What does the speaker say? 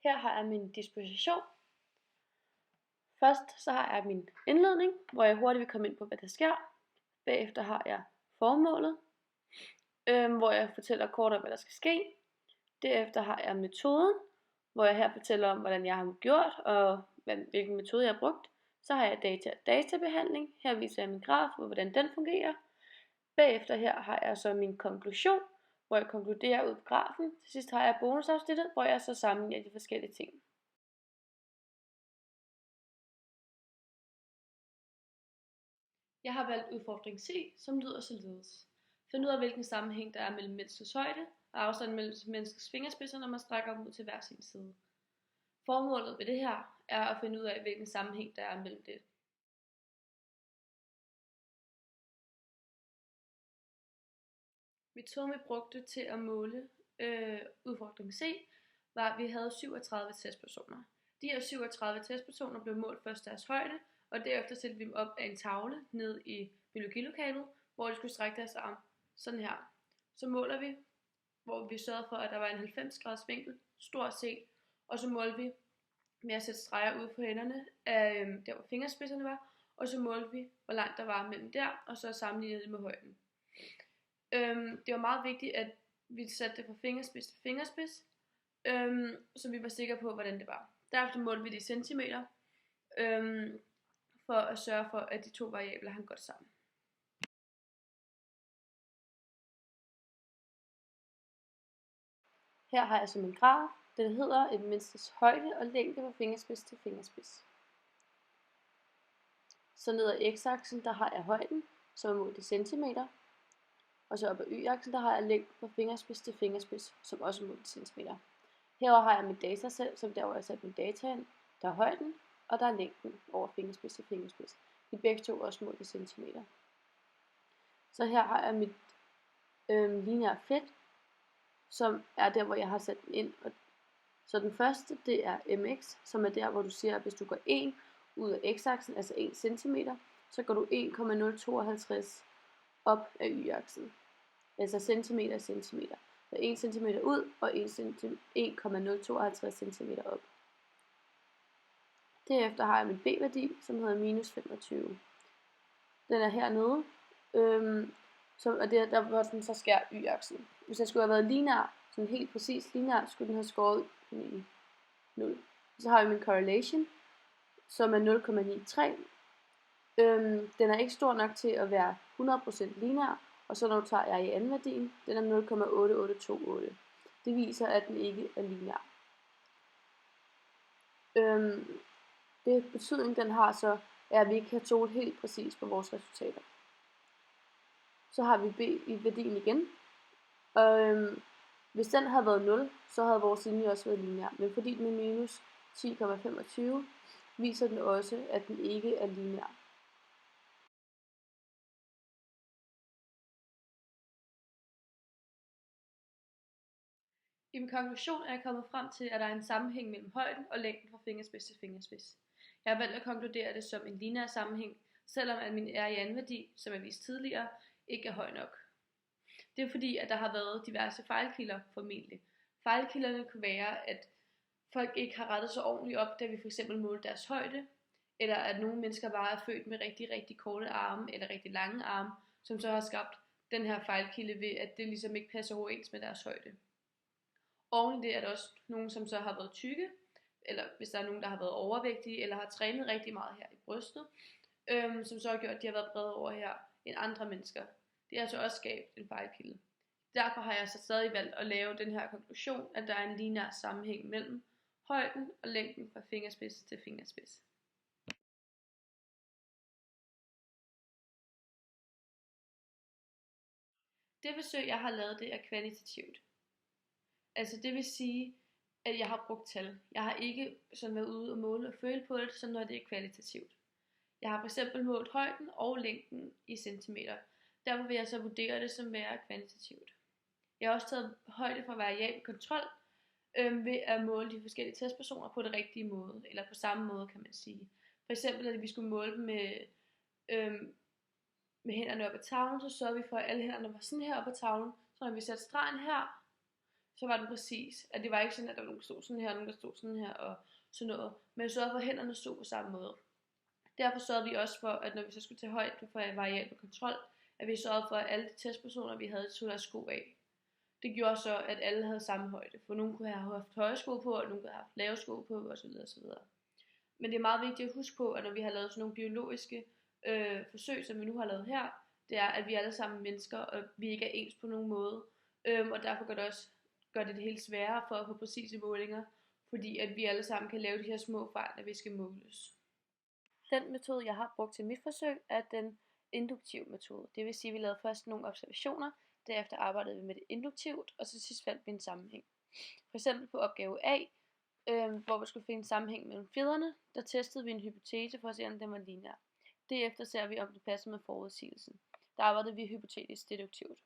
Her har jeg min disposition. Først så har jeg min indledning, hvor jeg hurtigt vil komme ind på, hvad der sker. Bagefter har jeg formålet, hvor jeg fortæller kort om, hvad der skal ske. Derefter har jeg metoden, hvor jeg her fortæller om, hvordan jeg har gjort, og hvilken metode jeg har brugt. Så har jeg data og databehandling. Her viser jeg min graf, og hvordan den fungerer. Bagefter her har jeg så min konklusion, hvor jeg konkluderer ud på grafen. Til sidst har jeg bonusafsnittet, hvor jeg så sammenligner de forskellige ting. Jeg har valgt udfordring C, som lyder således. Find ud af, hvilken sammenhæng der er mellem menneskets højde og afstanden mellem menneskets fingerspidser, når man strækker dem ud til hver sin side. Formålet ved det her er at finde ud af, hvilken sammenhæng der er mellem det. Metoden vi brugte til at måle udfordring C var, at vi havde 37 testpersoner. De her 37 testpersoner blev målt først deres højde, og derefter sætte vi dem op af en tavle ned i biologilokalet, hvor de skulle strække deres arm sådan her. Så måler vi, hvor vi sørgede for, at der var en 90 graders vinkel, stort set, og så målte vi med at sætte streger ud på hænderne, der hvor fingerspidserne var, og så målte vi, hvor langt der var mellem der, og så sammenlignede det med højden. Det var meget vigtigt, at vi satte det fra fingerspids til fingerspids, så vi var sikre på, hvordan det var. Derefter målte vi det i centimeter, for at sørge for, at de to variabler hang godt sammen. Her har jeg så min graf. Den hedder et menneskes højde og længde fra fingerspids til fingerspids. Så ned ad x-aksen, der har jeg højden, som er målt i centimeter. Og så op ad y-aksen, der har jeg længden fra fingerspids til fingerspids, som også er målt i centimeter. Herover har jeg mit datasæt, som der hvor jeg sat min data ind. Der er højden, og der er længden over fingerspids til fingerspids. De begge to også målt i centimeter. Så her har jeg mit lineære felt, som er der, hvor jeg har sat den ind. Så den første, det er mx, som er der, hvor du siger, at hvis du går 1 ud af x-aksen, altså 1 cm, så går du 1,052 op af y-aksen. Altså centimeter. Så 1 cm ud og 1,052 cm op. Derefter har jeg min b-værdi, som hedder minus 25. Den er hernede, og det er der, hvor den så skærer y-aksen. Hvis den skulle have været lineær, sådan helt præcis lineær, skulle den have skåret i 0. Så har vi min correlation, som er 0,93. Den er ikke stor nok til at være 100% lineær, og så når du tager jeg i anden værdien, den er 0,8828. Det viser, at den ikke er lineær. Det betydning den har så, er, at vi ikke kan tåle helt præcis på vores resultater. Så har vi b i værdien igen. Hvis den havde været 0, så havde vores linje også været lineær. Men fordi den er minus 10,25, viser den også, at den ikke er lineær. I min konklusion er jeg kommet frem til, at der er en sammenhæng mellem højden og længden fra fingerspids til fingerspids. Jeg har valgt at konkludere det som en lineær sammenhæng, selvom at min R i anden værdi, som jeg viste tidligere, ikke er høj nok. Det er fordi, at der har været diverse fejlkilder formentlig. Fejlkilderne kunne være, at folk ikke har rettet sig ordentligt op, da vi for eksempel målte deres højde, eller at nogle mennesker bare er født med rigtig korte arme, eller rigtig lange arme, som så har skabt den her fejlkilde ved, at det ligesom ikke passer overens med deres højde. Oven i det er der også nogen, som så har været tykke, eller hvis der er nogen, der har været overvægtige, eller har trænet rigtig meget her i brystet, som så har gjort, at de har været bredere over her end andre mennesker. Det har altså også skabt en fejlkilde. Derfor har jeg så stadig valgt at lave den her konklusion, at der er en lineær sammenhæng mellem højden og længden fra fingerspids til fingerspids. Det forsøg, jeg har lavet, det er kvalitativt. Altså det vil sige, at jeg har brugt tal. Jeg har ikke sådan været ude og måle og føle på det, sådan når det er kvalitativt. Jeg har fx målt højden og længden i centimeter. Derfor vil jeg så vurdere det som være kvantitativt. Jeg har også taget højde for variabel kontrol ved at måle de forskellige testpersoner på det rigtige måde, eller på samme måde kan man sige. For eksempel at vi skulle måle dem med hænderne op ad tavlen, så sørgede vi for, at alle hænderne var sådan her op ad tavlen, så når vi satte stregen her, så var den præcis. At det var ikke sådan, at der var nogen, der stod sådan her, og nogen, der stod sådan her, og sådan noget. Men jeg sørgede for, at hænderne stod på samme måde. Derfor sørgede vi også for, at når vi så skulle tage højde for variabel kontrol, at vi sørgede for, at alle de testpersoner, vi havde, tog deres sko af. Det gjorde så, at alle havde samme højde, for nogen kunne have haft høje sko på, og nogen kunne have haft lave sko på, osv. osv. Men det er meget vigtigt at huske på, at når vi har lavet sådan nogle biologiske forsøg, som vi nu har lavet her, det er, at vi er alle sammen mennesker, og vi ikke er ens på nogen måde. Og derfor gør det helt sværere for at få præcise målinger, fordi at vi alle sammen kan lave de her små fejl, når vi skal måles. Den metode, jeg har brugt til mit forsøg, er den induktive metode. Det vil sige, at vi lavede først nogle observationer, derefter arbejdede vi med det induktivt, og til sidst fandt vi en sammenhæng. For eksempel på opgave A, hvor vi skulle finde en sammenhæng mellem fjederne, der testede vi en hypotese for at se, om den var lineær. Derefter ser vi, om det passer med forudsigelsen. Der arbejdede vi hypotetisk deduktivt.